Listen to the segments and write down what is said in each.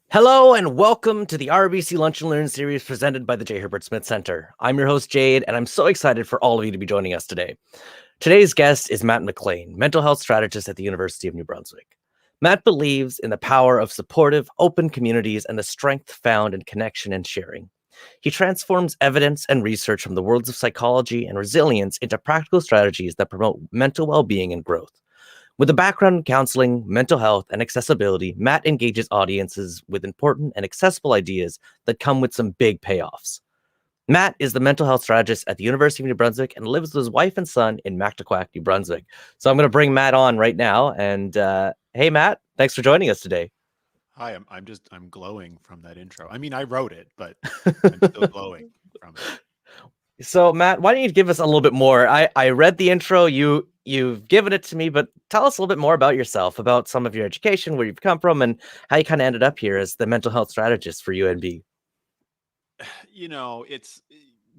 Hello and welcome to the RBC Lunch and Learn series presented by the J Herbert Smith Centre. I'm your host, Jade, and I'm so excited for all of you to be joining us today. Today's guest is Matt MacLean, Mental Health Strategist at the University of New Brunswick. Matt believes in the power of supportive, open communities and the strength found in connection and sharing. He transforms evidence and research from the worlds of psychology and resilience into practical strategies that promote mental well-being and growth. With a background in counseling, mental health, and accessibility, Matt engages audiences with important and accessible ideas that come with some big payoffs. Matt is the mental health strategist at the University of New Brunswick and lives with his wife and son in Mactaquac, New Brunswick. So I'm going to bring Matt on right now. And hey, Matt, thanks for joining us today. Hi, I'm glowing from that intro. I mean, I wrote it, but I'm still glowing from it. So Matt, why don't you give us a little bit more? I read the intro, you've given it to me, but tell us a little bit more about yourself, about some of your education, where you've come from, and how you kind of ended up here as the mental health strategist for UNB. It's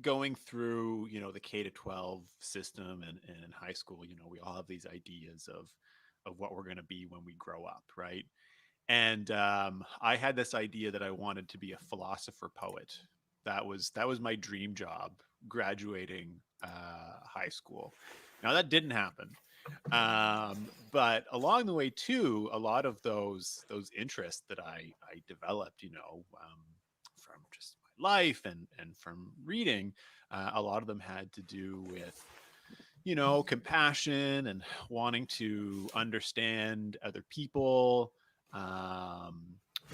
going through, the K to 12 system and in high school, we all have these ideas of what we're going to be when we grow up, right? And I had this idea that I wanted to be a philosopher poet. That was my dream job graduating high school. Now that didn't happen. But along the way too, a lot of those interests that I developed, from just my life and from reading, a lot of them had to do with compassion and wanting to understand other people, um,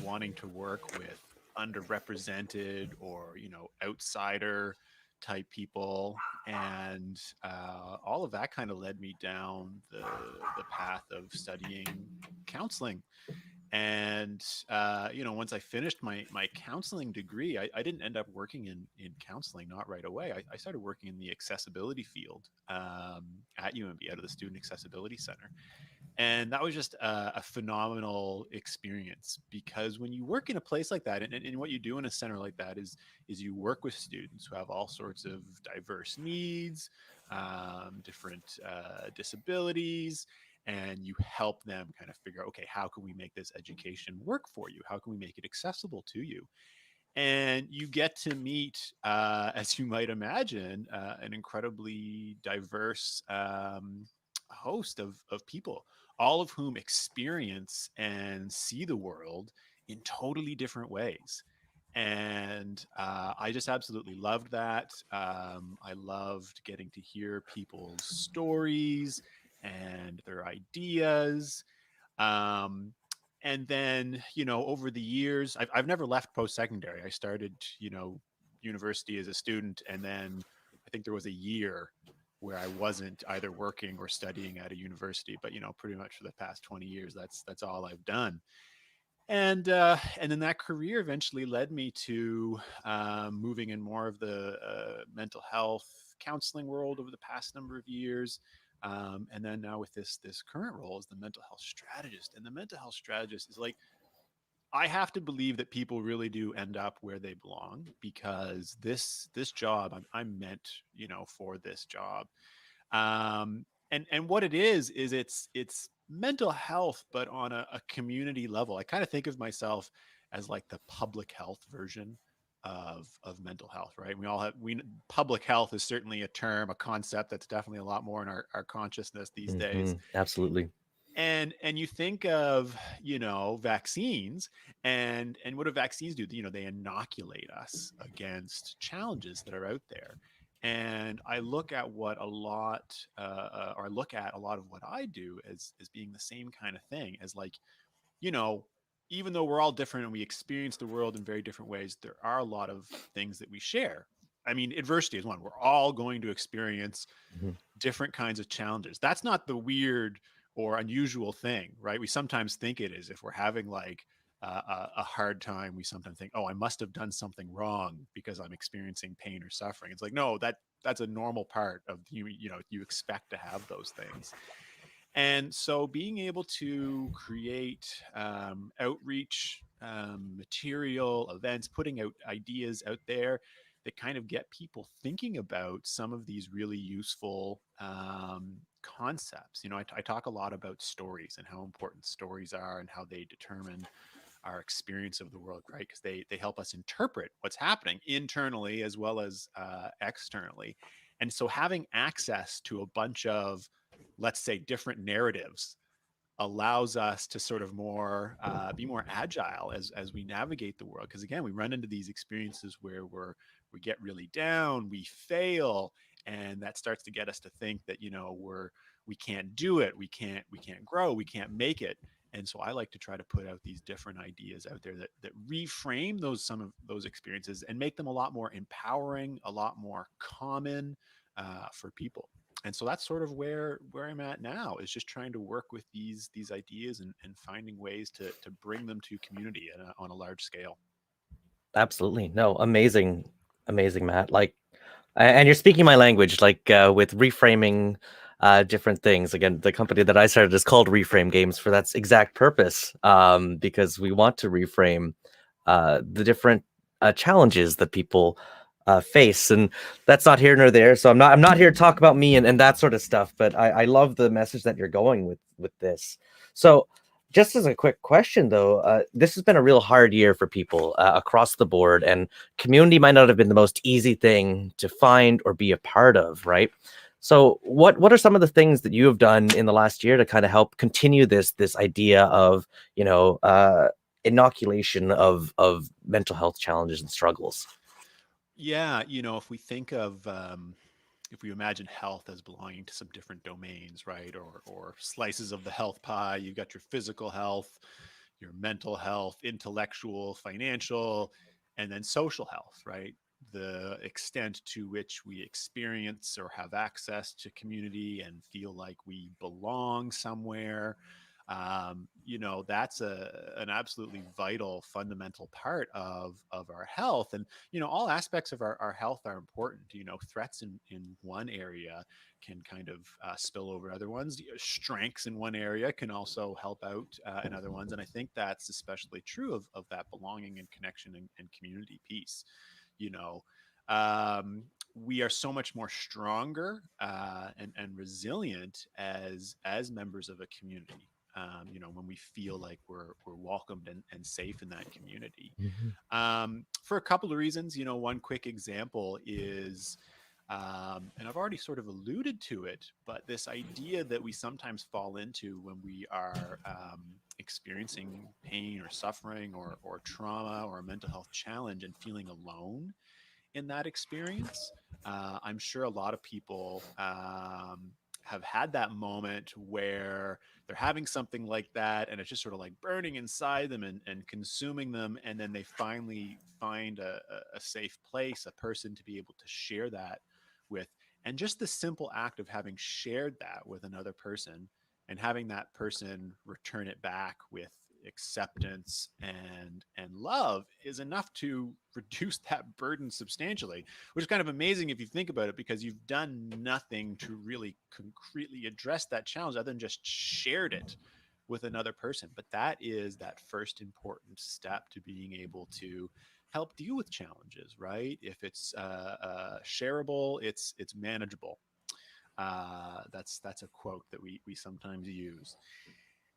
wanting to work with underrepresented or outsider type people, and all of that kind of led me down the path of studying counseling. And once I finished my counseling degree, I didn't end up working in counseling, not right away. I started working in the accessibility field at UNB, out of the Student Accessibility Center. And that was just a phenomenal experience, because when you work in a place like that, and what you do in a center like that is you work with students who have all sorts of diverse needs, different disabilities, and you help them kind of figure out, okay, how can we make this education work for you? How can we make it accessible to you? And you get to meet, as you might imagine, an incredibly diverse host of people, all of whom experience and see the world in totally different ways. And I just absolutely loved that. I loved getting to hear people's stories and their ideas. Um, and then, over the years, I've never left post secondary. I started, university as a student, and then I think there was a year where I wasn't either working or studying at a university. But pretty much for the past 20 years, that's all I've done. And then that career eventually led me to moving in more of the mental health counseling world over the past number of years. And then now with this current role as the mental health strategist. And the mental health strategist is like, I have to believe that people really do end up where they belong, because this job, I'm meant, for this job. And what it is it's mental health, but on a community level. I kind of think of myself as like the public health version of mental health, right? We public health is certainly a term, a concept that's definitely a lot more in our consciousness these days. Absolutely. And you think of vaccines, and what do vaccines do? They inoculate us against challenges that are out there. And I look at what a lot or I look at a lot of what I do as being the same kind of thing, as like, you know even though we're all different and we experience the world in very different ways, there are a lot of things that we share. I mean, adversity is one. We're all going to experience Mhm. different kinds of challenges. That's not the weird or unusual thing, right? We sometimes think it is. If we're having like a hard time, we sometimes think, "Oh, I must have done something wrong because I'm experiencing pain or suffering." It's like, no, that's a normal part of you. You expect to have those things. And so, being able to create outreach material, events, putting out ideas out there that kind of get people thinking about some of these really useful concepts. I talk a lot about stories and how important stories are and how they determine our experience of the world, right? Because they help us interpret what's happening internally as well as externally. And so having access to a bunch of, let's say, different narratives allows us to sort of more be more agile as we navigate the world. Because again, we run into these experiences where we get really down, we fail, and that starts to get us to think that, you know, we can't do it, we can't grow, we can't make it. And so I like to try to put out these different ideas out there that reframe some of those experiences and make them a lot more empowering, a lot more common for people. And so that's sort of where I'm at now, is just trying to work with these ideas and finding ways to bring them to community on a large scale. Absolutely. No, amazing, amazing, Matt. Like, and you're speaking my language, like with reframing different things. Again, the company that I started is called Reframe Games for that exact purpose, because we want to reframe the different challenges that people face, and that's not here nor there. So I'm not here to talk about me and that sort of stuff. But I love the message that you're going with this. So just as a quick question, though, this has been a real hard year for people across the board, and community might not have been the most easy thing to find or be a part of, right? So, what are some of the things that you have done in the last year to kind of help continue this idea of, you know, inoculation of mental health challenges and struggles? Yeah, you know, if we think of if we imagine health as belonging to some different domains, right, or slices of the health pie, you've got your physical health, your mental health, intellectual, financial, and then social health, right? The extent to which we experience or have access to community and feel like we belong somewhere. You know, that's an absolutely vital, fundamental part of our health. And, you know, all aspects of our health are important. You know, threats in one area can kind of spill over other ones. Strengths in one area can also help out in other ones. And I think that's especially true of that belonging and connection and community piece. You know, we are so much more stronger and resilient as members of a community. You know, when we feel like we're welcomed and safe in that community, Mhm. for a couple of reasons. You know, one quick example is, and I've already sort of alluded to it, but this idea that we sometimes fall into when we are experiencing pain or suffering or trauma or a mental health challenge and feeling alone in that experience. I'm sure a lot of people have had that moment where they're having something like that and it's just sort of like burning inside them and consuming them. And then they finally find a safe place, a person to be able to share that with. And just the simple act of having shared that with another person and having that person return it back with acceptance and love is enough to reduce that burden substantially, which is kind of amazing if you think about it, because you've done nothing to really concretely address that challenge other than just shared it with another person. But that is that first important step to being able to help deal with challenges, right? If it's shareable, it's manageable. That's a quote that we sometimes use.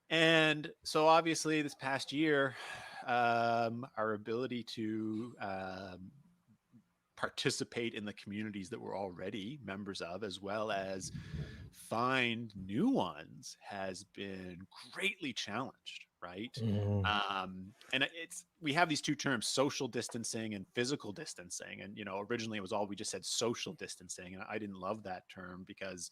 And so, obviously, this past year, our ability to participate in the communities that we're already members of, as well as find new ones, has been greatly challenged. Right. Mhm. And it's, we have these two terms, social distancing and physical distancing. And, you know, originally it was all, we just said social distancing. And I didn't love that term because,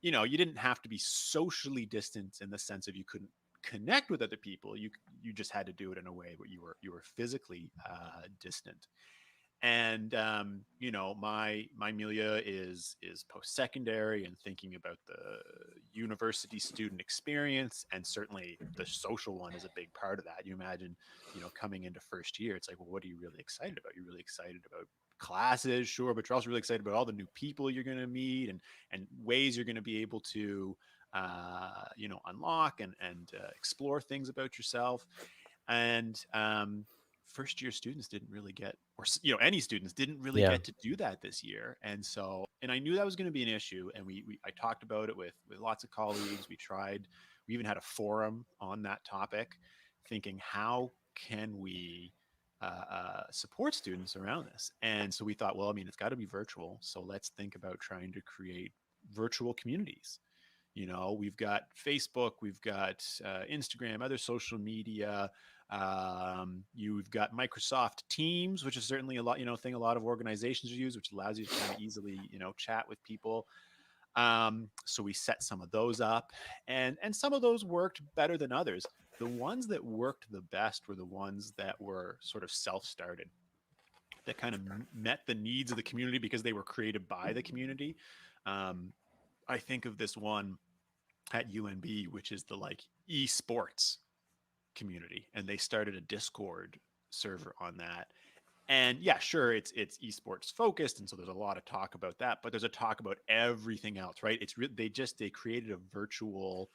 you know, you didn't have to be socially distant in the sense of you couldn't connect with other people. You just had to do it in a way where you were physically distant. And you know, my milieu is post secondary and thinking about the university student experience, and certainly the social one is a big part of that. You imagine, you know, coming into first year, it's like, well, what are you really excited about? You're really excited about classes, sure, but you're also really excited about all the new people you're going to meet and ways you're going to be able to you know, unlock and explore things about yourself. And first year students didn't really get, or you know, any students didn't really Yeah. get to do that this year. And so, and I knew that was going to be an issue, and we I talked about it with lots of colleagues. We even had a forum on that topic, thinking, how can we support students around this? And so we thought, well, I mean, it's got to be virtual. So let's think about trying to create virtual communities. You know, we've got Facebook, we've got Instagram, other social media. You've got Microsoft Teams, which is certainly a lot, thing a lot of organizations use, which allows you to kind of easily, chat with people. So we set some of those up, and some of those worked better than others. The ones that worked the best were the ones that were sort of self-started, that kind of met the needs of the community because they were created by the community. Um, I think of this one at UNB, which is the like esports community, and they started a Discord server on that. And yeah, sure, it's esports focused, and so there's a lot of talk about that, but there's a talk about everything else, right? They created a virtual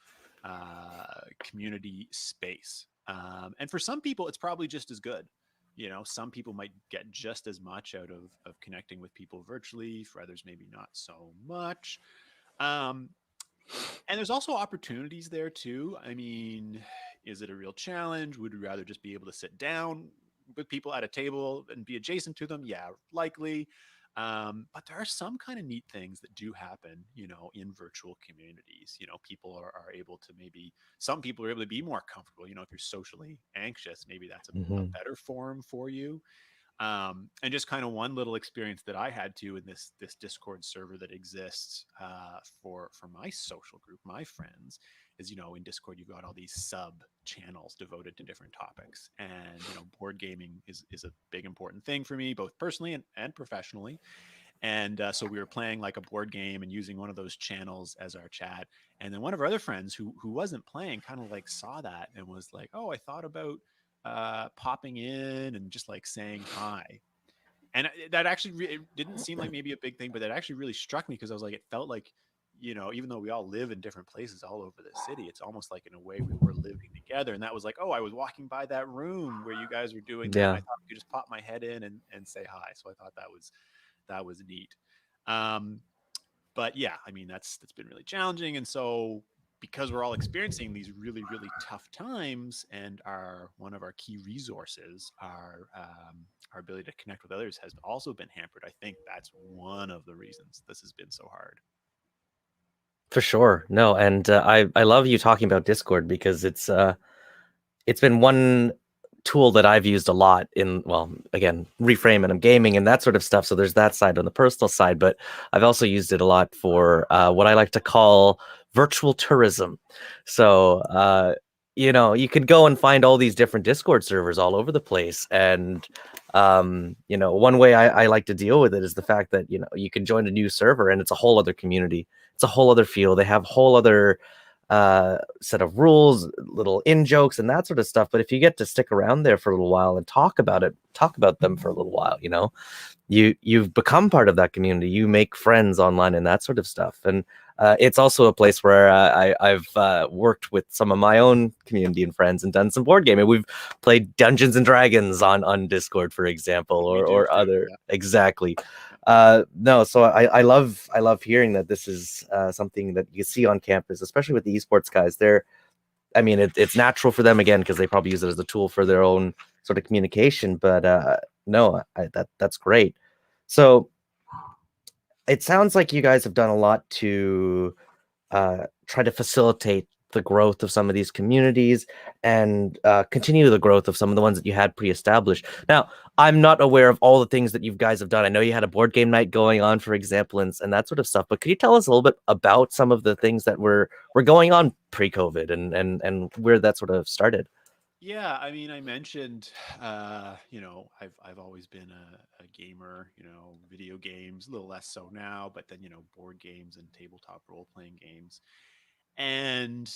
community space, and for some people, it's probably just as good. Some people might get just as much out of connecting with people virtually. For others, maybe not so much. Um, and there's also opportunities there too. I mean, is it a real challenge? Would we rather just be able to sit down with people at a table and be adjacent to them? Yeah, likely. But there are some kind of neat things that do happen, in virtual communities. People are able to some people are able to be more comfortable. If you're socially anxious, maybe that's a Hmm. better forum for you. And just kind of one little experience that I had too in this Discord server that exists for my social group, my friends, is in Discord you've got all these sub channels devoted to different topics, and board gaming is a big important thing for me, both personally and professionally. And so we were playing like a board game and using one of those channels as our chat. And then one of our other friends who wasn't playing kind of like saw that and was like, "Oh, I thought about popping in and just like saying hi." And that actually it didn't seem like maybe a big thing, but that actually really struck me because I was like, it felt like, even though we all live in different places all over the city, it's almost like in a way we were living together. And that was like, oh, I was walking by that room where you guys were doing that, and I Yeah, thought I could just pop my head in and say hi. So I thought that was neat. Um, but yeah, I mean that's been really challenging, and so because we're all experiencing these really really tough times, and our one of our key resources, our ability to connect with others, has also been hampered. I think that's one of the reasons this has been so hard. for sure. No, and I love you talking about Discord because it's been one tool that I've used a lot in, well, again, reframe, and I'm gaming and that sort of stuff. So there's that side on the personal side, but I've also used it a lot for what I like to call virtual tourism. So, you could go and find all these different Discord servers all over the place. And, one way I like to deal with it is the fact that, you can join a new server and it's a whole other community. It's a whole other feel. They have whole other set of rules, little in jokes, and that sort of stuff. But if you get to stick around there for a little while and talk about them for a little while, you've become part of that community. You make friends online and that sort of stuff. And it's also a place where I've worked with some of my own community and friends and done some board gaming. We've played Dungeons and Dragons on Discord, for example, We or do or too. other Yeah. exactly. No, so I love hearing that this is something that you see on campus, especially with the esports guys. I mean, it's natural for them again because they probably use it as a tool for their own sort of communication. But no, that's great. So it sounds like you guys have done a lot to try to facilitate the growth of some of these communities and continue the growth of some of the ones that you had pre-established. Now, I'm not aware of all the things that you guys have done. I know you had a board game night going on, for example, and that sort of stuff. But could you tell us a little bit about some of the things that were going on pre-COVID and where that sort of started? Yeah, I mean, I mentioned, I've always been a gamer, video games, a little less so now, but then, board games and tabletop role playing games. And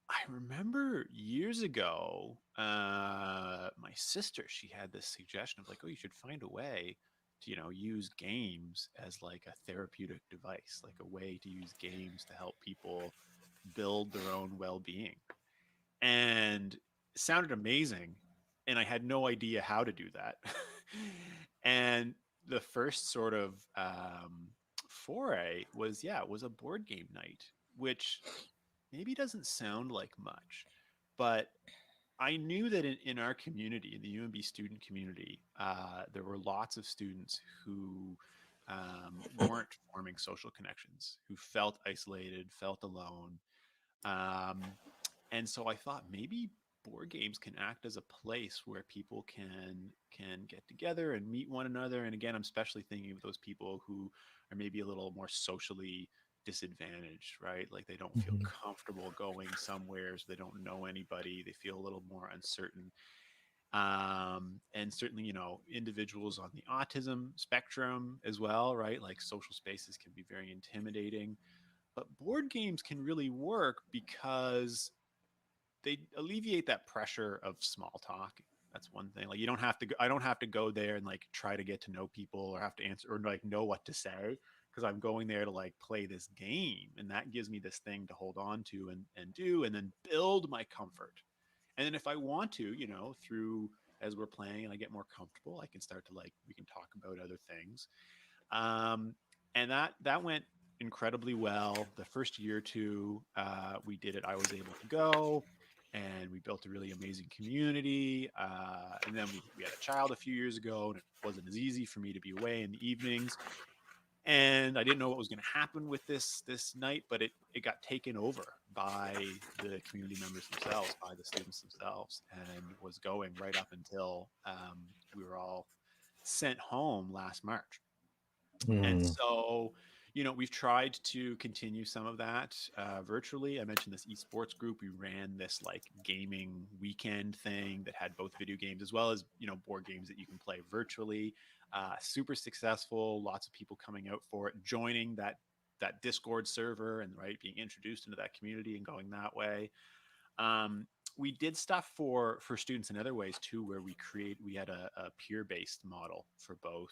I remember years ago, my sister, she had this suggestion of like, oh, you should find a way to, use games as like a therapeutic device, like a way to use games to help people build their own well-being. And it sounded amazing. And I had no idea how to do that. And the first sort of foray was, yeah, it was a board game night, which maybe doesn't sound like much, but I knew that in our community, in the UMB student community, there were lots of students who weren't forming social connections, who felt isolated, felt alone. Um, and so I thought maybe board games can act as a place where people can get together and meet one another. And again, I'm especially thinking of those people who are maybe a little more socially disadvantaged, right? Like they don't feel Mhm. comfortable going somewhere, so they don't know anybody, they feel a little more uncertain. And certainly, individuals on the autism spectrum as well, right? Like social spaces can be very intimidating, but board games can really work because they alleviate that pressure of small talk. That's one thing. Like you don't have to go, I don't have to go there and like try to get to know people or have to answer or like know what to say, because I'm going there to like play this game, and that gives me this thing to hold on to and do and then build my comfort. And then if I want to, through as we're playing and I get more comfortable, I can start to like we can talk about other things. Um, and that went incredibly well. The first year or two we did it, I was able to go, and we built a really amazing community. And then we had a child a few years ago, and it wasn't as easy for me to be away in the evenings. And I didn't know what was going to happen with this night, but it got taken over by the community members themselves, by the students themselves, and was going right up until we were all sent home last March. And Mm. so, we've tried to continue some of that virtually. I mentioned this esports group. We ran this like gaming weekend thing that had both video games as well as, board games that you can play virtually. Super successful. Lots of people coming out for it, joining that Discord server and right being introduced into that community and going that way. Um, we did stuff for students in other ways too, where we had a peer based model for both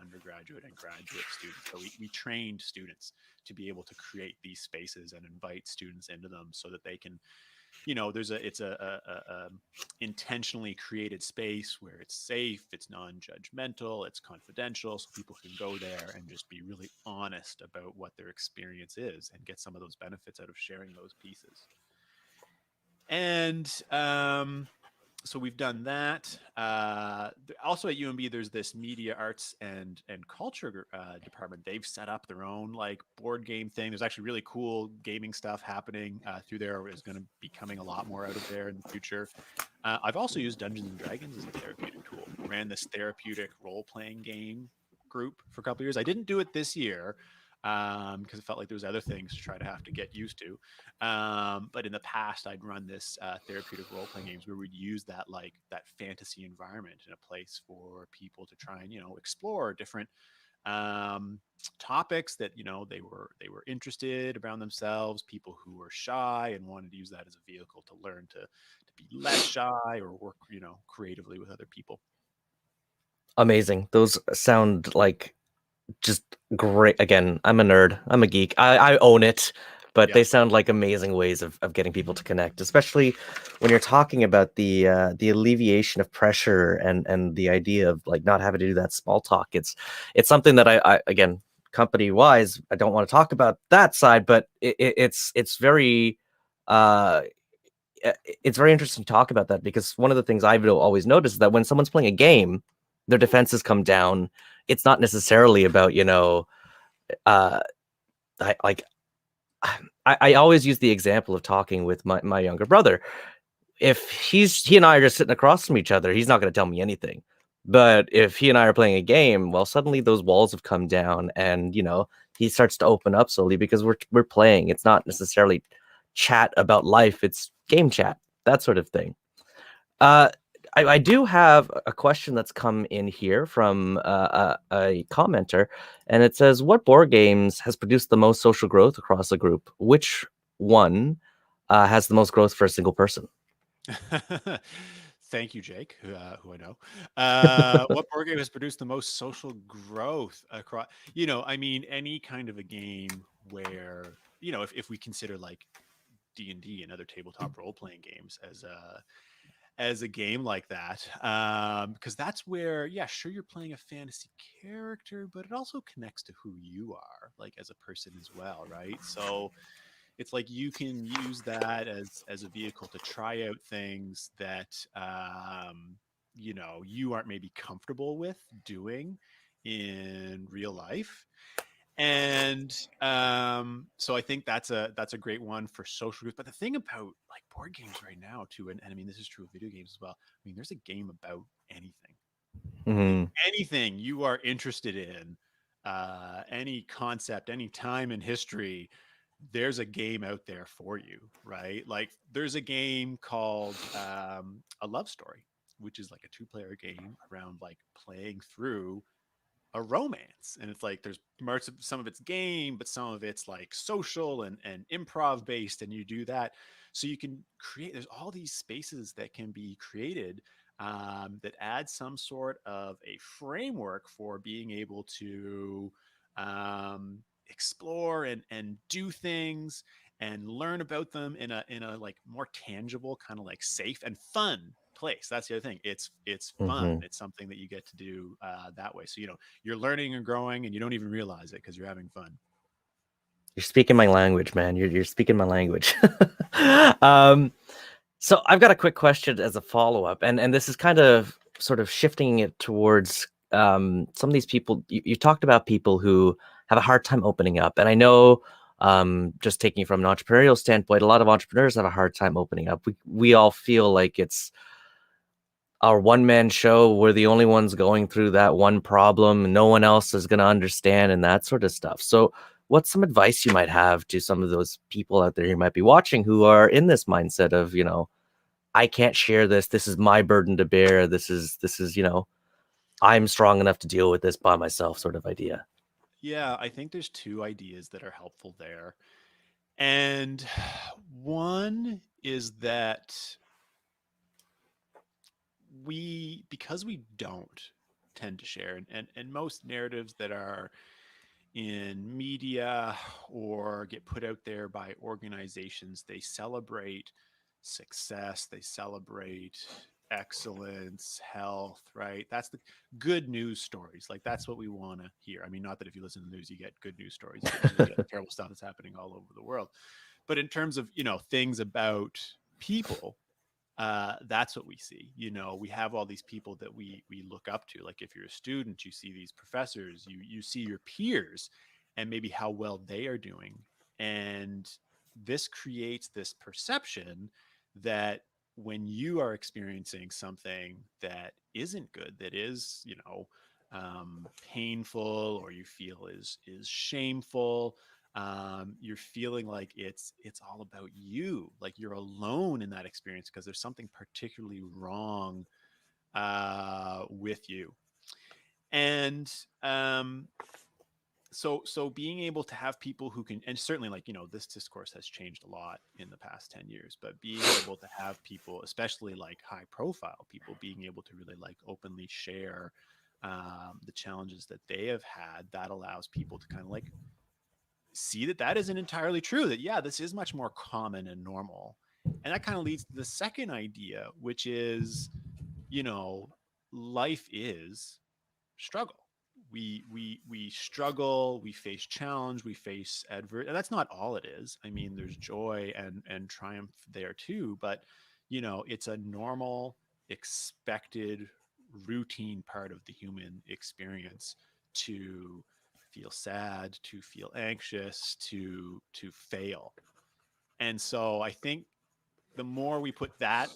undergraduate and graduate students. So we trained students to be able to create these spaces and invite students into them so that they can, it's a intentionally created space where it's safe, it's non-judgmental, it's confidential, so people can go there and just be really honest about what their experience is and get some of those benefits out of sharing those pieces. And so we've done that. Also at UMB, there's this media arts and culture department. They've set up their own like board game thing. There's actually really cool gaming stuff happening through there. Is going to be coming a lot more out of there in the future. I've also used Dungeons and Dragons as a therapeutic tool. Ran this therapeutic role playing game group for a couple of years. I didn't do it this year because it felt like there was other things to try to have to get used to. But in the past, I'd run this therapeutic role playing games where we'd use that fantasy environment in a place for people to try and explore different um, topics that they were interested around themselves. People who were shy and wanted to use that as a vehicle to learn to be less shy or work creatively with other people. Amazing. Those sound like just great. Again, I'm a nerd. I'm a geek. I own it, but Yeah. they sound like amazing ways of getting people to connect, especially when you're talking about the alleviation of pressure and the idea of like not having to do that small talk. It's something that I again, company wise, I don't want to talk about that side, but it's very uh it's very interesting to talk about that, because one of the things I've always noticed is that when someone's playing a game, their defenses come down. It's not necessarily about, uh, I like I always use the example of talking with my younger brother. If he and I are just sitting across from each other, he's not going to tell me anything. But if he and I are playing a game, well, suddenly those walls have come down, and he starts to open up slowly because we're playing. It's not necessarily chat about life; it's game chat, that sort of thing. Uh, I do have a question that's come in here from a commenter, and it says, "What board games has produced the most social growth across a group? Which one has the most growth for a single person?" Thank you, Jake, who I know. What board game has produced the most social growth across? I mean, any kind of a game where if we consider like D&D and other tabletop role playing games as a game like that, because that's where, yeah, sure, you're playing a fantasy character, but it also connects to who you are, like as a person as well, right? So it's like you can use that as a vehicle to try out things that you aren't maybe comfortable with doing in real life. And so I think that's a great one for social groups. But the thing about like board games right now too, and I mean this is true of video games as well. I mean, there's a game about anything. I mean, Hmm. anything you are interested in, any concept, any time in history, there's a game out there for you, right? Like there's a game called A Love Story, which is like a two-player game around like playing through a romance. And it's like there's parts of some of it's game, but some of it's like social and improv based, and you do that. So you can create, there's all these spaces that can be created that add some sort of a framework for being able to explore and do things and learn about them in a like more tangible, kind of like safe and fun place. That's the other thing. It's fun. Hmm. It's something that you get to do that way. So you're learning and growing, and you don't even realize it because you're having fun. You're speaking my language, man. You're speaking my language. um, so I've got a quick question as a follow-up, and this is kind of sort of shifting it towards some of these people. You talked about people who have a hard time opening up, and I know just taking from an entrepreneurial standpoint, a lot of entrepreneurs have a hard time opening up. We all feel like it's our one-man show. We're the only ones going through that one problem. No one else is going to understand and that sort of stuff. So what's some advice you might have to some of those people out there who might be watching who are in this mindset of, I can't share this. This is my burden to bear. This is, I'm strong enough to deal with this by myself sort of idea. Yeah, I think there's two ideas that are helpful there. And one is that because we don't tend to share, and most narratives that are in media or get put out there by organizations, they celebrate success, they celebrate excellence, health, right? That's the good news stories. Like that's what we want to hear. I mean, not that if you listen to the news you get good news stories, you usually get terrible stuff that's happening all over the world. But in terms of things about people, that's what we see. We have all these people that we look up to. Like if you're a student, you see these professors, you see your peers, and maybe how well they are doing. And this creates this perception that when you are experiencing something that isn't good, that is painful, or you feel is shameful, you're feeling like it's all about you, like you're alone in that experience because there's something particularly wrong with you. And so being able to have people who can, and certainly like this discourse has changed a lot in the past 10 years, but being able to have people, especially like high profile people, being able to really like openly share the challenges that they have had, that allows people to kind of like see that isn't entirely true, that yeah, this is much more common and normal. And that kind of leads to the second idea, which is life is struggle. We struggle, we face challenge, we face adversity, and that's not all it is. I mean, there's joy and triumph there too, but it's a normal, expected, routine part of the human experience to feel sad, to feel anxious, to fail. And so I think the more we put that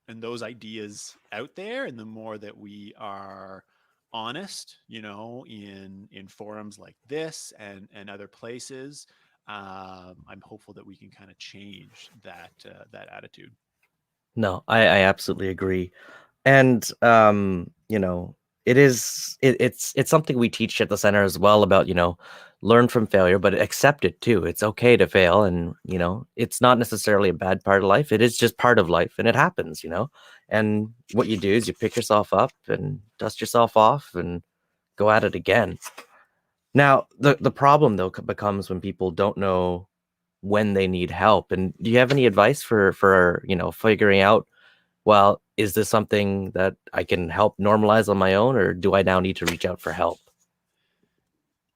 and those ideas out there, and the more that we are honest, in forums like this and other places, I'm hopeful that we can kind of change that attitude. No, I absolutely agree. And it's something we teach at the center as well about, learn from failure, but accept it too. It's okay to fail, and it's not necessarily a bad part of life. It is just part of life, and it happens. And what you do is you pick yourself up and dust yourself off and go at it again. Now, the problem though becomes when people don't know when they need help. And do you have any advice for figuring out, well, is this something that I can help normalize on my own, or do I now need to reach out for help?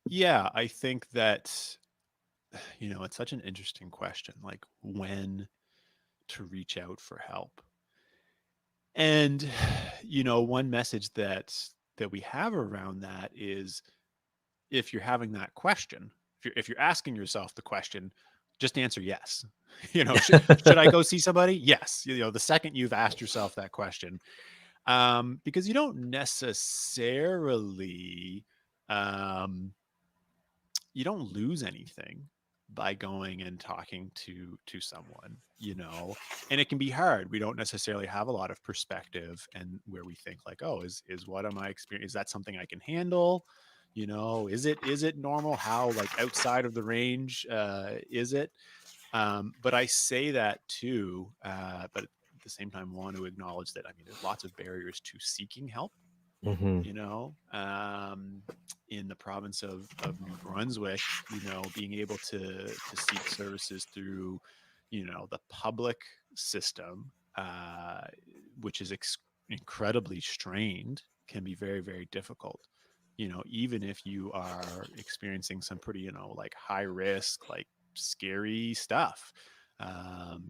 Yeah, I think that it's such an interesting question, like when to reach out for help. And one message that we have around that is, if you're having that question, if you're asking yourself the question, just answer yes. Should I go see somebody? Yes. The second you've asked yourself that question, because you don't necessarily, um, you don't lose anything by going and talking to someone, and it can be hard. We don't necessarily have a lot of perspective, and where we think like, oh, is what am I experiencing, is that something I can handle? Is it normal? How, like, outside of the range is it? But I say that too, but at the same time want to acknowledge that, I mean, there's lots of barriers to seeking help. Hmm. you know um, in the province of New Brunswick, being able to seek services through the public system, which is incredibly strained, can be very, very difficult. Even if you are experiencing some pretty, like, high risk, like, scary stuff,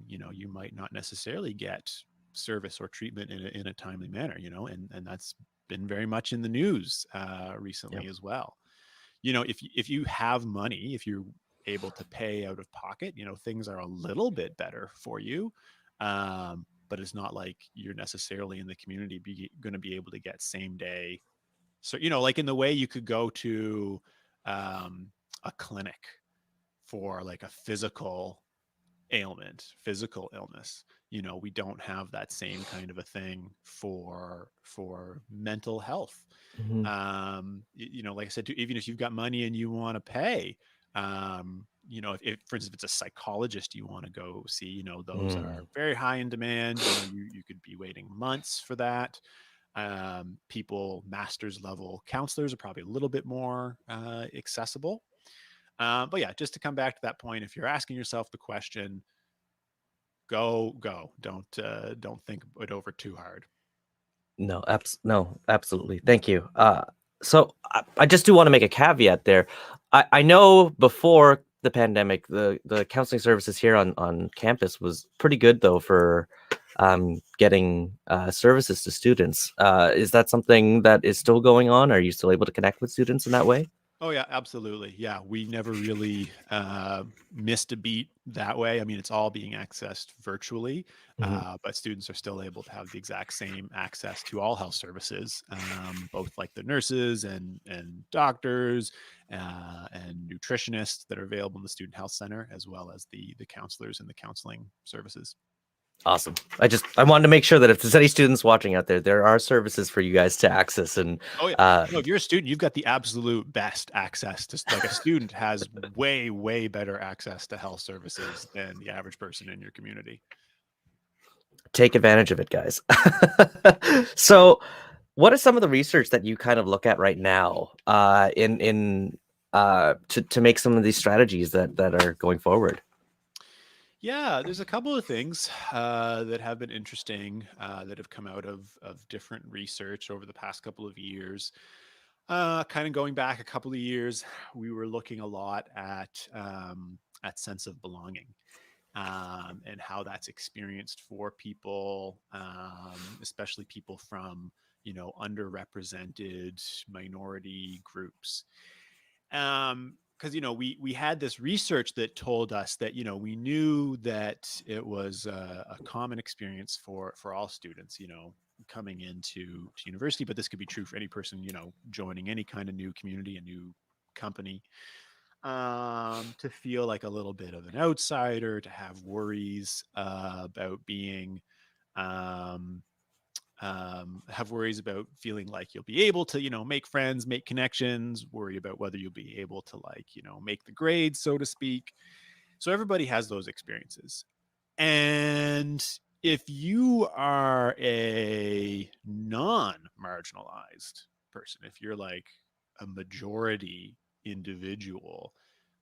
you might not necessarily get service or treatment in a timely manner, and that's been very much in the news recently Yep. as well. If you have money, if you're able to pay out of pocket, things are a little bit better for you. But it's not like you're necessarily in the community going to be able to get same day. So, like, in the way you could go to a clinic for, like, a physical illness, we don't have that same kind of a thing for mental health. Hmm. Like I said, even if you've got money and you want to pay, if, for instance, if it's a psychologist you want to go see, those are Mm. very high in demand. You could be waiting months for that. Master's level counselors are probably a little bit more accessible. But yeah, just to come back to that point, if you're asking yourself the question, go. Don't think it over too hard. No, absolutely. Thank you. So I just do want to make a caveat there. I know before the pandemic, the counseling services here on campus was pretty good, though, for getting services to students. Is that something that is still going on? Are you still able to connect with students in that way? Oh yeah, absolutely. Yeah, we never really missed a beat that way. I mean, it's all being accessed virtually, Hmm. but students are still able to have the exact same access to all health services, both like the nurses and doctors and nutritionists that are available in the student health center, as well as the counselors and the counseling services. Awesome. I wanted to make sure that if there's any students watching out there, there are services for you guys to access. And Oh yeah. uh, No, if you're a student, you've got the absolute best access to, like, a student has way, way better access to health services than the average person in your community. take advantage of it, guys. So, what is some of the research that you kind of look at right now in to make some of these strategies that are going forward? Yeah, there's a couple of things that have been interesting that have come out of different research over the past couple of years. Kind of going back a couple of years, we were looking a lot at sense of belonging, and how that's experienced for people, especially people from underrepresented minority groups. Because we had this research that told us that we knew that it was a common experience for all students, coming into university, but this could be true for any person joining any kind of new community, a new company, to feel like a little bit of an outsider, to have worries about being, um, have worries about feeling like you'll be able to, make friends, make connections, worry about whether you'll be able to, like, make the grades, so to speak. So everybody has those experiences. And if you are a non-marginalized person, if you're like a majority individual,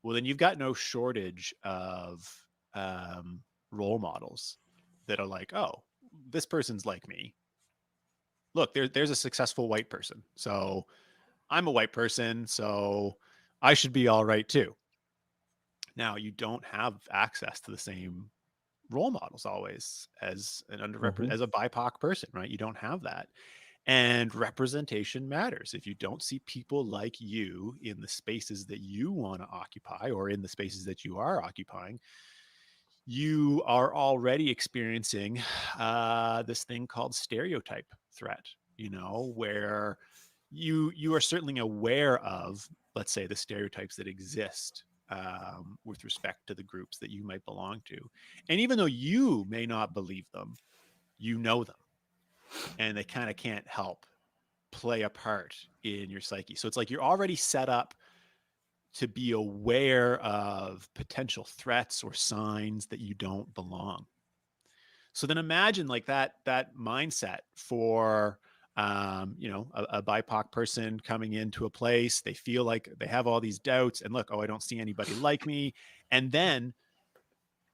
well, then you've got no shortage of um, role models that are like, oh, this person's like me. Look, there's a successful white person. So I'm a white person, so I should be all right too. Now, you don't have access to the same role models always as an as a BIPOC person, right? You don't have that. And representation matters. If you don't see people like you in the spaces that you want to occupy or in the spaces that you are occupying, you are already experiencing this thing called stereotype threat, where you are certainly aware of, let's say, the stereotypes that exist with respect to the groups that you might belong to. And even though you may not believe them, you know them, and they kind of can't help play a part in your psyche. So it's like you're already set up to be aware of potential threats or signs that you don't belong. So then imagine like that mindset for a BIPOC person coming into a place. They feel like they have all these doubts and look, oh, I don't see anybody like me. And then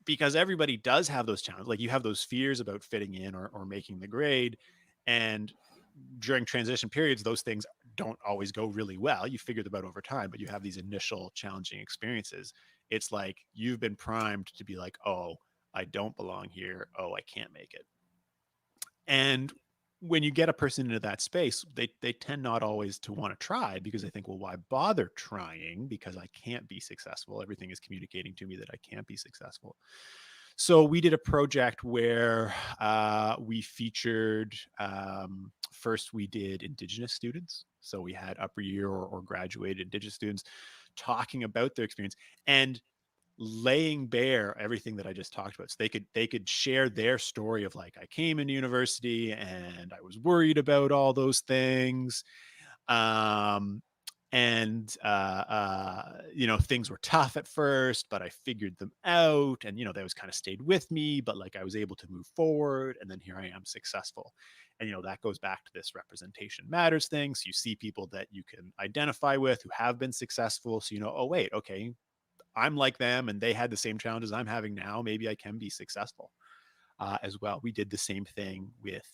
because everybody does have those challenges, like you have those fears about fitting in or making the grade. And during transition periods, those things don't always go really well. You figure them out over time, but you have these initial challenging experiences. It's like you've been primed to be like, oh, I don't belong here. Oh, I can't make it. And when you get a person into that space, they tend not always to want to try because they think, well, why bother trying? Because I can't be successful. Everything is communicating to me that I can't be successful. So we did a project where we featured, first we did Indigenous students. So we had upper year or graduated Indigenous students talking about their experience and laying bare everything that I just talked about. So they could share their story of like, I came into university and I was worried about all those things. Um, and things were tough at first, but I figured them out, and they always kind of stayed with me, but like I was able to move forward, and then here I am successful. And that goes back to this representation matters thing. So you see people that you can identify with who have been successful, so oh wait, okay, I'm like them and they had the same challenges I'm having now, maybe I can be successful as well. We did the same thing with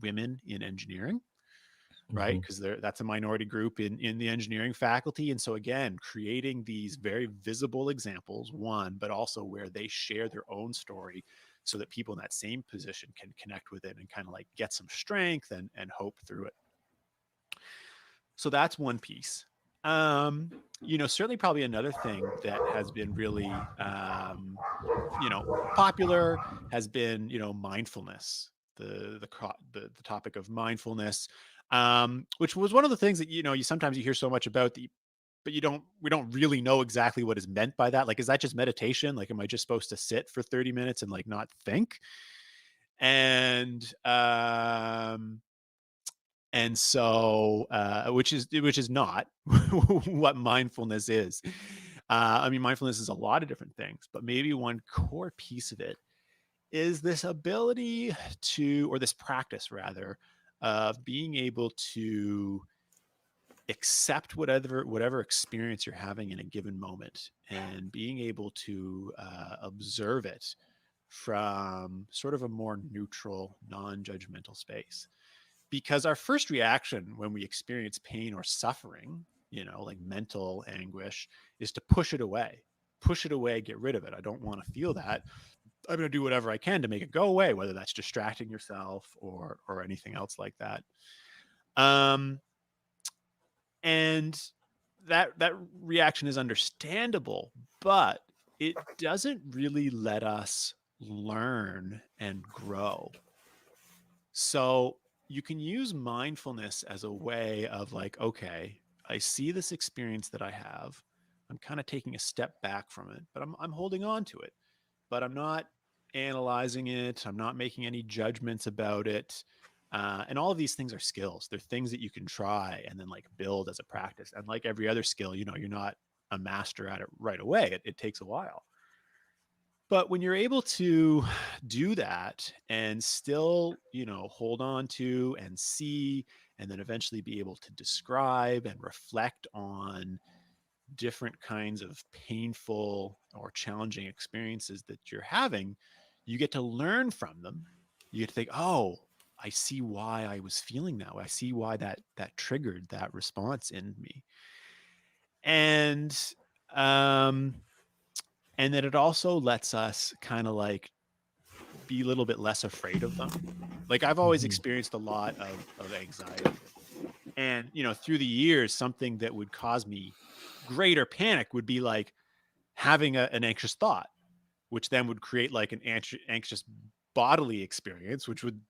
women in engineering, right? Because that's a minority group in the engineering faculty. And so again, creating these very visible examples, one, but also where they share their own story so that people in that same position can connect with it and kind of like get some strength and hope through it. So that's one piece. Certainly probably another thing that has been really, popular has been, mindfulness, the topic of mindfulness, which was one of the things that, you sometimes you hear so much about but we don't really know exactly what is meant by that. Like, is that just meditation? Like, am I just supposed to sit for 30 minutes and like not think? And, and so, which is not what mindfulness is. Mindfulness is a lot of different things, but maybe one core piece of it is this ability to, or this practice rather, of being able to accept whatever experience you're having in a given moment and being able to observe it from sort of a more neutral, non-judgmental space. Because our first reaction when we experience pain or suffering, like mental anguish, is to push it away, get rid of it. I don't want to feel that. I'm going to do whatever I can to make it go away, whether that's distracting yourself or anything else like that. And that reaction is understandable, but it doesn't really let us learn and grow. So you can use mindfulness as a way of like, okay, I see this experience that I have. I'm kind of taking a step back from it, but I'm holding on to it, but I'm not analyzing it. I'm not making any judgments about it. And all of these things are skills. They're things that you can try and then like build as a practice. And like every other skill, you're not a master at it right away. It takes a while. But when you're able to do that and still, hold on to and see, and then eventually be able to describe and reflect on different kinds of painful or challenging experiences that you're having, you get to learn from them. You get to think, oh, I see why I was feeling that way. I see why that triggered that response in me. And And then it also lets us kind of like be a little bit less afraid of them. Like I've always Mhm. experienced a lot of anxiety. And, through the years, something that would cause me greater panic would be like having an anxious thought, which then would create like an anxious bodily experience, which would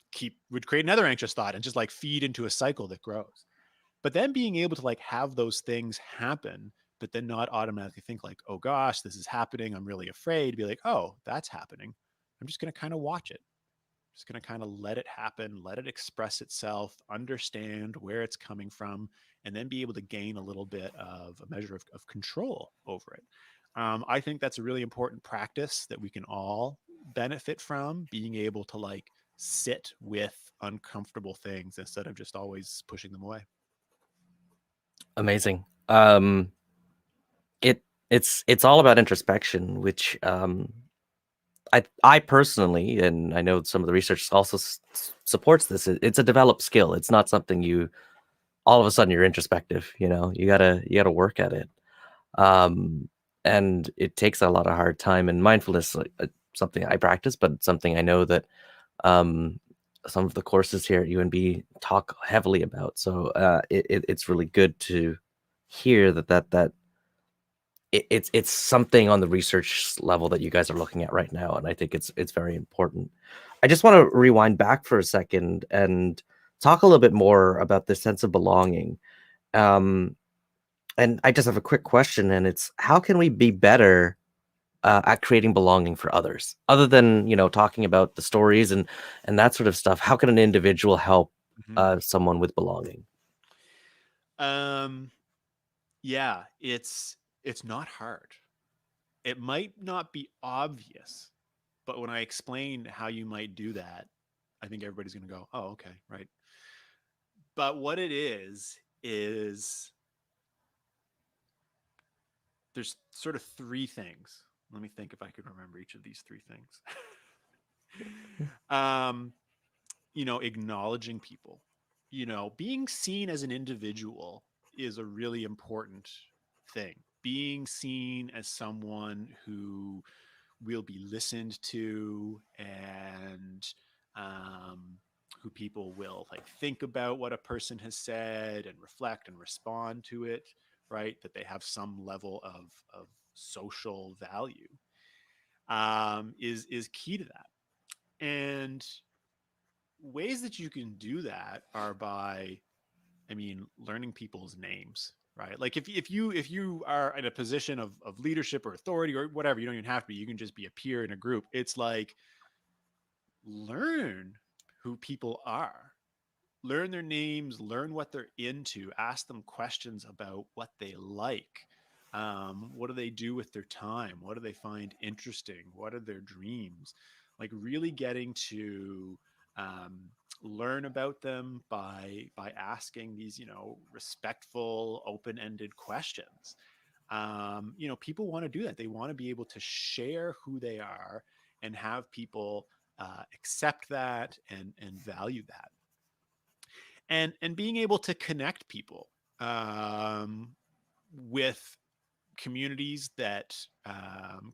create another anxious thought and just like feed into a cycle that grows. But then being able to like have those things happen, but then not automatically think like, oh gosh, this is happening, I'm really afraid. Be like, oh, that's happening. I'm just going to kind of watch it. Just going to kind of let it happen, let it express itself, understand where it's coming from, and then be able to gain a little bit of a measure of control over it. I think that's a really important practice that we can all benefit from, being able to like sit with uncomfortable things instead of just always pushing them away. Amazing. It's all about introspection, which I personally, and I know some of the research also supports this. It's a developed skill. It's not something you all of a sudden you're introspective. You gotta work at it. Um, and it takes a lot of hard time. And mindfulness, like, something I practice, but something I know that um, some of the courses here at UNB talk heavily about. So it's really good to hear that it's something on the research level that you guys are looking at right now, and I think it's very important. I just want to rewind back for a second and talk a little bit more about this sense of belonging. Um, and I just have a quick question, and it's how can we be better at creating belonging for others, other than talking about the stories and that sort of stuff? How can an individual help Mm-hmm. someone with belonging? Um, yeah, it's not hard. It might not be obvious, but when I explain how you might do that, I think everybody's going to go, "Oh, okay, right." But what it is there's sort of three things. Let me think if I could remember each of these three things. um, acknowledging people, being seen as an individual is a really important thing. Being seen as someone who will be listened to and um, who people will like think about what a person has said and reflect and respond to it, right? That they have some level of social value is key to that. And ways that you can do that are by, I mean, learning people's names, right? Like if you are in a position of leadership or authority or whatever, you don't even have to be. You can just be a peer in a group. It's like learn who people are, learn their names, learn what they're into, ask them questions about what they like. What do they do with their time? What do they find interesting? What are their dreams? Like really getting to um, learn about them by asking these, respectful, open-ended questions. People want to do that. They want to be able to share who they are and have people accept that and value that, and being able to connect people with communities that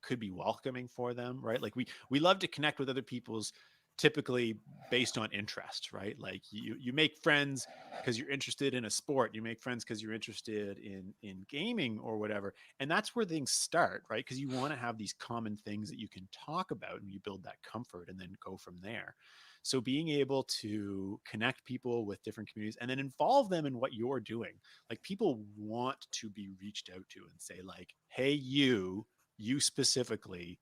could be welcoming for them, right? Like we love to connect with other people's typically based on interest, right? Like you make friends because you're interested in a sport, you make friends because you're interested in gaming or whatever, and that's where things start, right? Because you want to have these common things that you can talk about and you build that comfort and then go from there. So being able to connect people with different communities and then involve them in what you're doing, like people want to be reached out to and say like, hey, you specifically,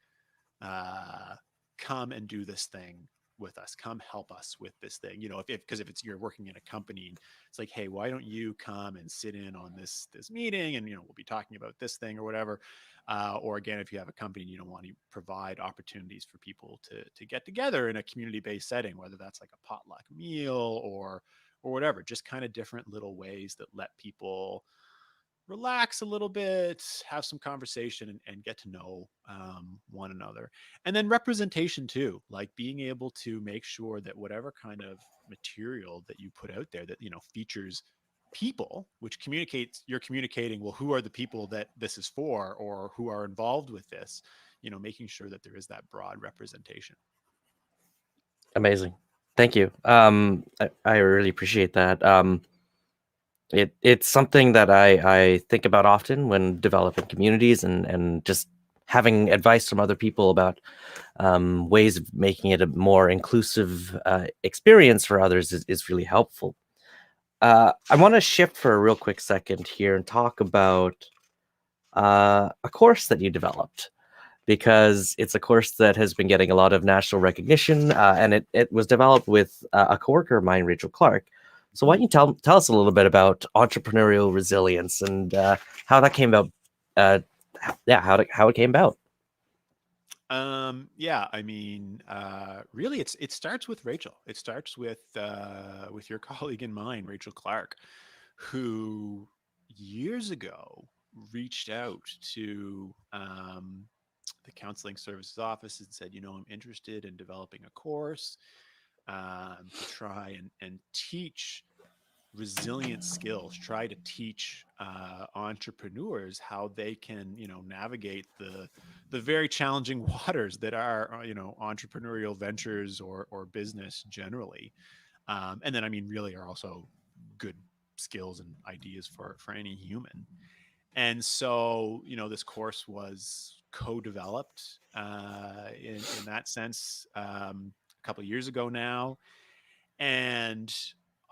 uh come and do this thing with us, come help us with this thing, if because if it's you're working in a company, it's like, hey, why don't you come and sit in on this meeting, and we'll be talking about this thing or whatever. Or again, if you have a company and you don't want to provide opportunities for people to get together in a community-based setting, whether that's like a potluck meal or whatever, just kind of different little ways that let people relax a little bit, have some conversation, and get to know one another. And then representation too, like being able to make sure that whatever kind of material that you put out there that features people, which communicates, you're communicating, well, who are the people that this is for, or who are involved with this. making sure that there is that broad representation. Amazing. Thank you. I really appreciate that. It's something that I think about often when developing communities and just having advice from other people about ways of making it a more inclusive experience for others is really helpful. I want to shift for a real quick second here and talk about a course that you developed, because it's a course that has been getting a lot of national recognition, and it was developed with a coworker of mine, Rachel Clark. So why don't you tell us a little bit about entrepreneurial resilience and how that came about? How it came about. Yeah, I mean, really, it starts with Rachel. It starts with your colleague and mine, Rachel Clark, who years ago reached out to the counseling services office and said, I'm interested in developing a course to try and teach resilient skills, try to teach entrepreneurs how they can navigate the very challenging waters that are entrepreneurial ventures or business generally. And then I mean really are also good skills and ideas for any human. And so this course was co-developed in that sense a couple of years ago now. And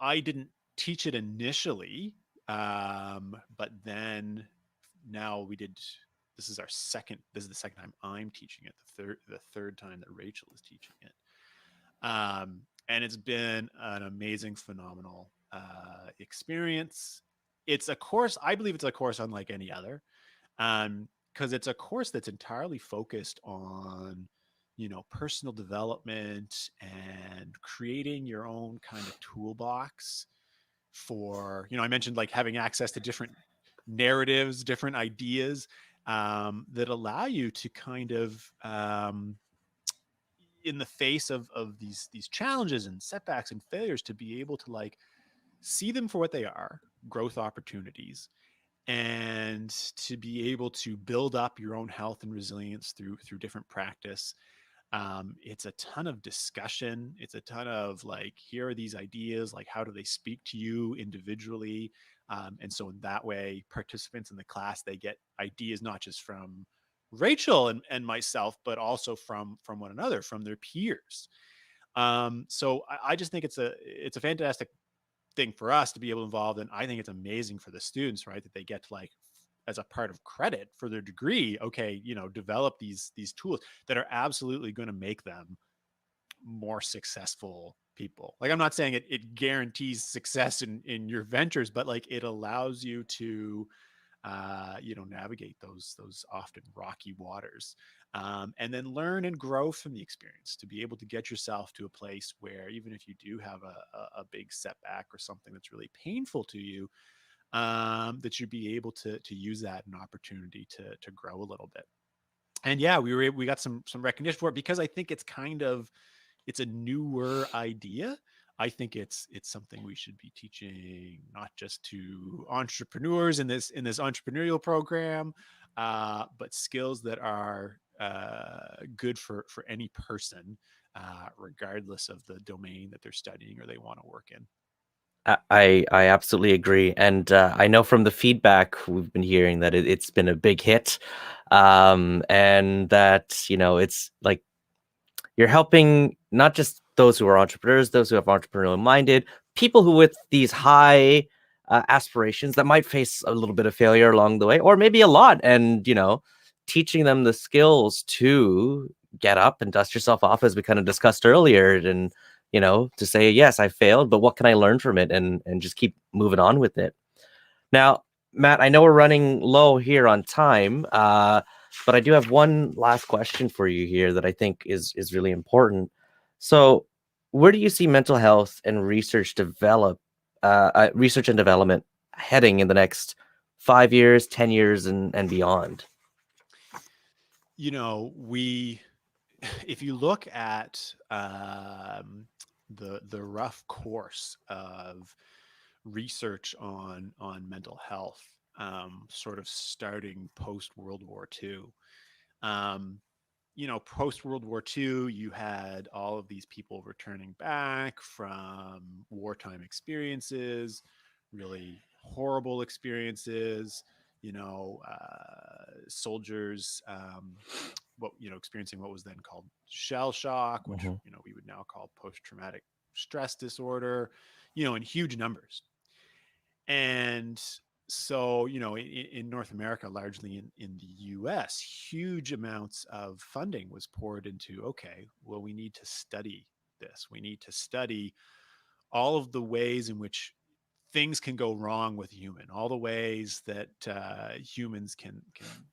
I didn't teach it initially, but then now we did. This is our second. This is the second time I'm teaching it. The third time that Rachel is teaching it, and it's been an amazing, phenomenal experience. It's a course. I believe it's a course unlike any other, because it's a course that's entirely focused on personal development and creating your own kind of toolbox for I mentioned like having access to different narratives, different ideas that allow you to kind of in the face of these challenges and setbacks and failures, to be able to like see them for what they are, growth opportunities, and to be able to build up your own health and resilience through different practice. It's a ton of discussion. It's a ton of like, here are these ideas, like how do they speak to you individually? And so in that way, participants in the class, they get ideas not just from Rachel and myself, but also from one another, from their peers. So I just think it's a fantastic thing for us to be able to involve, and I think it's amazing for the students, right, that they get to like as a part of credit for their degree, okay, develop these tools that are absolutely going to make them more successful people. Like, I'm not saying it guarantees success in your ventures, but like it allows you to navigate those often rocky waters, and then learn and grow from the experience, to be able to get yourself to a place where even if you do have a big setback or something that's really painful to you, that you'd be able to use that an opportunity to grow a little bit. And yeah, we got some recognition for it, because I think it's a newer idea. I think it's something we should be teaching not just to entrepreneurs in this entrepreneurial program, but skills that are good for any person, regardless of the domain that they're studying or they want to work in. I absolutely agree, and I know from the feedback we've been hearing that it's been a big hit, and that it's like you're helping not just those who are entrepreneurs, those who have entrepreneurial minded people who with these high aspirations that might face a little bit of failure along the way, or maybe a lot, and teaching them the skills to get up and dust yourself off, as we kind of discussed earlier, and to say, yes, I failed, but what can I learn from it, and just keep moving on with it. Now, Matt, I know we're running low here on time, but I do have one last question for you here that I think is really important. So, where do you see mental health and research and development heading in the next 5 years, 10 years, and beyond? We if you look at the rough course of research on mental health, sort of starting post World War II, post World War II, you had all of these people returning back from wartime experiences, really horrible experiences, soldiers, experiencing what was then called shell shock, which, Mhm. we would now call post-traumatic stress disorder, in huge numbers. And so, in North America, largely in the US, huge amounts of funding was poured into, okay, well, we need to study this. We need to study all of the ways in which things can go wrong with human, all the ways that humans can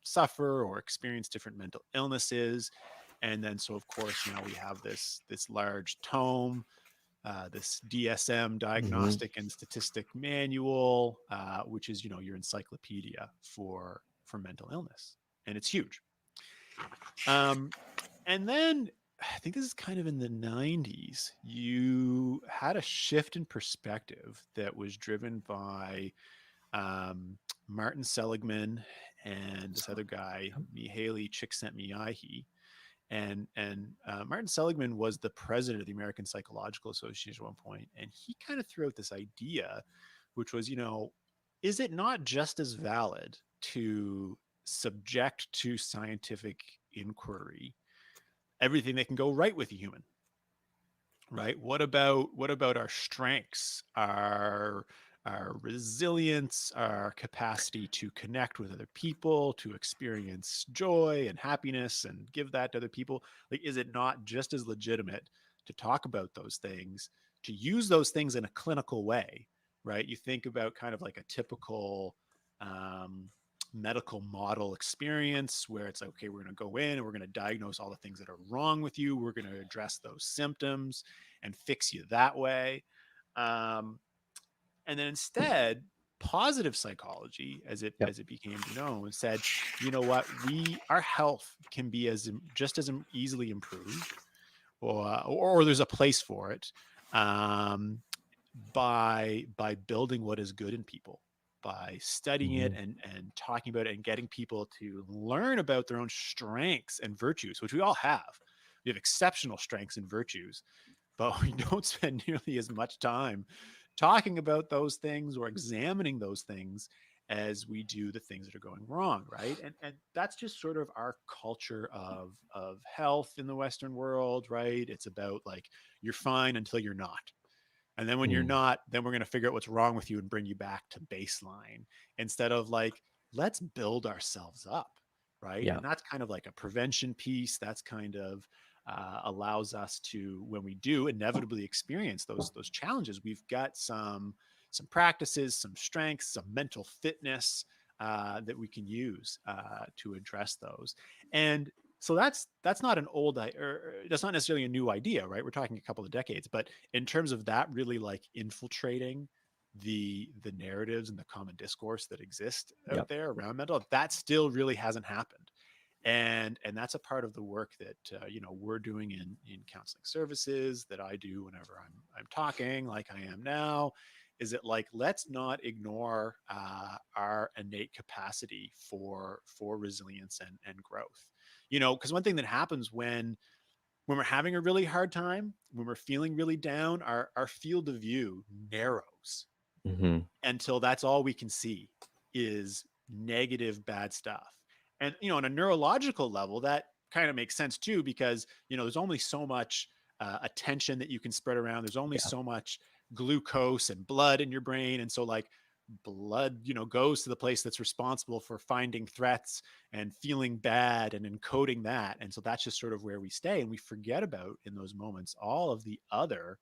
suffer or experience different mental illnesses. And then, so of course, we have this large tome, this DSM, Mhm. Diagnostic and Statistic Manual, which is your encyclopedia for mental illness, and it's huge. And then I think this is kind of in the 90s, you had a shift in perspective that was driven by Martin Seligman and this other guy, Mihaly Csikszentmihalyi. And Martin Seligman was the president of the American Psychological Association at one point, and he kind of threw out this idea, which was, is it not just as valid to subject to scientific inquiry everything that can go right with a human? Right? What about our strengths, our resilience, our capacity to connect with other people, to experience joy and happiness and give that to other people? Like, is it not just as legitimate to talk about those things, to use those things in a clinical way? Right? You think about kind of like a typical um, medical model experience where it's like, okay, we're going to go in and we're going to diagnose all the things that are wrong with you. We're going to address those symptoms and fix you that way. Um, and then instead, positive psychology, as it Yep. as it became known, said, you know what, our health can be just as easily improved, or there's a place for it, um, by building what is good in people, by studying it Mhm. and talking about it and getting people to learn about their own strengths and virtues, which we all have. We have exceptional strengths and virtues, but we don't spend nearly as much time talking about those things or examining those things as we do the things that are going wrong, right? And that's just sort of our culture of health in the Western world, right? It's about like, you're fine until you're not. And then when you're Mm. not, then we're going to figure out what's wrong with you and bring you back to baseline, instead of like, let's build ourselves up, right? Yeah. And that's kind of like a prevention piece. That's kind of allows us to, when we do inevitably experience those challenges, we've got some practices, some strengths, some mental fitness that we can use to address those. And so that's not an old, or that's not necessarily a new idea, right? We're talking a couple of decades, but in terms of that really like infiltrating the narratives and the common discourse that exist out Yep. there around mental health, that still really hasn't happened. And that's a part of the work that we're doing in counseling services, that I do whenever I'm talking like I am now. Is it like, let's not ignore our innate capacity for resilience and growth? Because one thing that happens when we're having a really hard time, when we're feeling really down, our field of view narrows Mhm. until that's all we can see is negative, bad stuff. And, on a neurological level, that kind of makes sense too, because, there's only so much attention that you can spread around. There's only Yeah. so much glucose and blood in your brain. And so, like, blood, goes to the place that's responsible for finding threats and feeling bad and encoding that. And so that's just sort of where we stay. And we forget about, in those moments, all of the other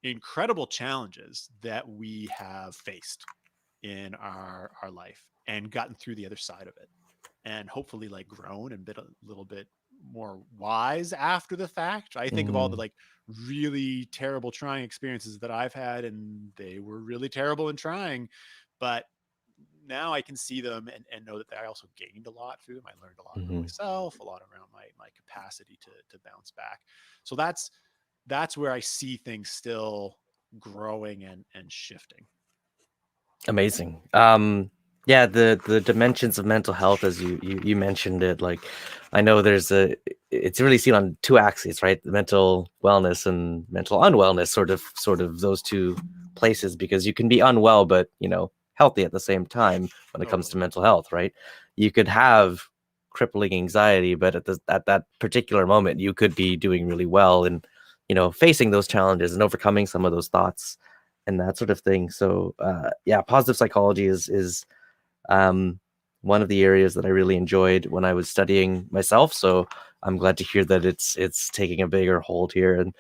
incredible challenges that we have faced in our life and gotten through the other side of it, and hopefully like grown and been a little bit more wise after the fact. I think of all the Mhm. like really terrible trying experiences that I've had, and they were really terrible and trying, but now I can see them and know that I also gained a lot through them. I learned a lot about Mhm. myself, a lot around my capacity to bounce back. So that's where I see things still growing and shifting. Amazing. Yeah, the dimensions of mental health, as you mentioned it, like I know it's really seen on two axes, right? The mental wellness and mental unwellness, sort of those two places, because you can be unwell but healthy at the same time when it comes to Totally. mental health, right? You could have crippling anxiety, but at that particular moment you could be doing really well and facing those challenges and overcoming some of those thoughts and that sort of thing. So yeah, positive psychology is um, one of the areas that I really enjoyed when I was studying myself. So I'm glad to hear that it's taking a bigger hold here. And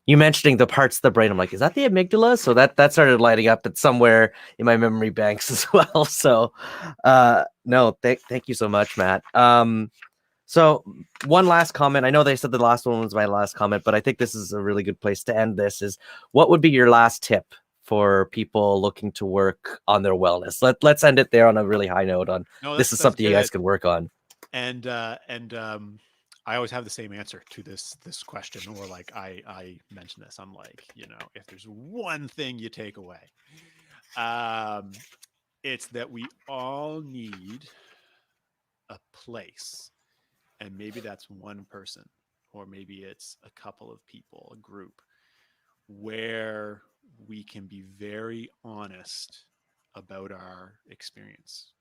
you mentioning the parts of the brain, I'm like, is that the amygdala? So that started lighting up at somewhere in my memory banks as well. So no, thank you so much, Matt. So one last comment. I know they said the last one was my last comment, but I think this is a really good place to end this. Is what would be your last tip for people looking to work on their wellness? Let's end it there on a really high note on No, this is that's something you guys good. can work on. And I always have the same answer to this question, or like I mention this. I'm like, if there's one thing you take away, um, it's that we all need a place, and maybe that's one person, or maybe it's a couple of people, a group, where we can be very honest about our experience.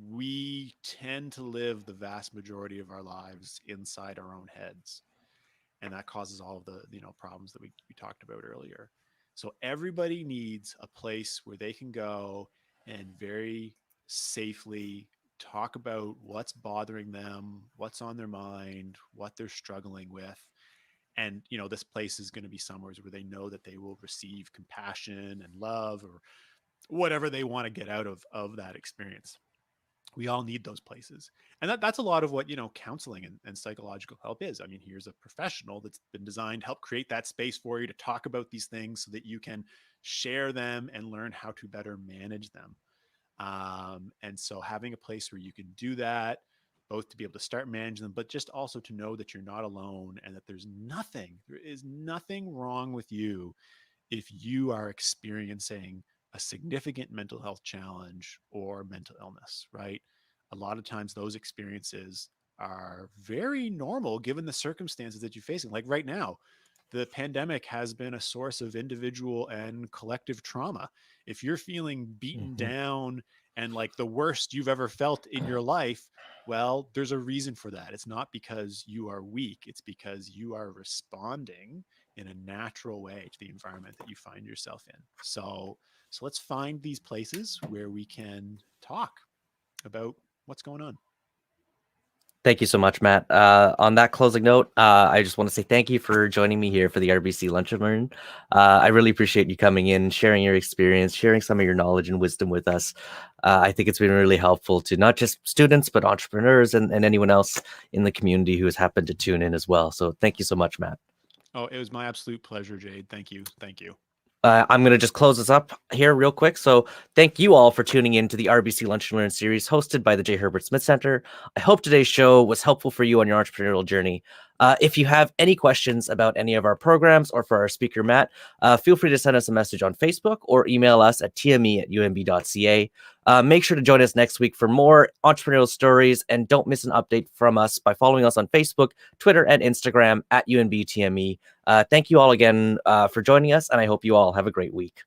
We tend to live the vast majority of our lives inside our own heads, and that causes all of the problems that we talked about earlier. So everybody needs a place where they can go and very safely talk about what's bothering them, what's on their mind, what they're struggling with. And this place is going to be somewhere where they know that they will receive compassion and love, or whatever they want to get out of that experience. We all need those places, and that's a lot of what counseling and psychological help is. I mean, here's a professional that's been designed to help create that space for you to talk about these things so that you can share them and learn how to better manage them. And so having a place where you can do that, both to be able to start managing them, but just also to know that you're not alone, and that there is nothing wrong with you if you are experiencing a significant mental health challenge or mental illness, right? A lot of times those experiences are very normal given the circumstances that you're facing. Like right now, the pandemic has been a source of individual and collective trauma. If you're feeling beaten Mhm. down and like the worst you've ever felt in your life, well, there's a reason for that. It's not because you are weak, it's because you are responding in a natural way to the environment that you find yourself in. So let's find these places where we can talk about what's going on. Thank you so much, Matt. On that closing note, I just want to say thank you for joining me here for the RBC Lunch and Learn. I really appreciate you coming in, sharing your experience, sharing some of your knowledge and wisdom with us. I think it's been really helpful to not just students, but entrepreneurs and anyone else in the community who has happened to tune in as well. So thank you so much, Matt. Oh, it was my absolute pleasure, Jade. Thank you. Thank you. I'm going to just close this up here real quick. So thank you all for tuning in to the RBC Lunch and Learn series hosted by the J Herbert Smith Centre. I hope today's show was helpful for you on your entrepreneurial journey. If you have any questions about any of our programs or for our speaker, Matt, feel free to send us a message on Facebook or email us at tme@umb.ca. Make sure to join us next week for more entrepreneurial stories, and don't miss an update from us by following us on Facebook, Twitter, and Instagram at UNBTME. Thank you all again for joining us, and I hope you all have a great week.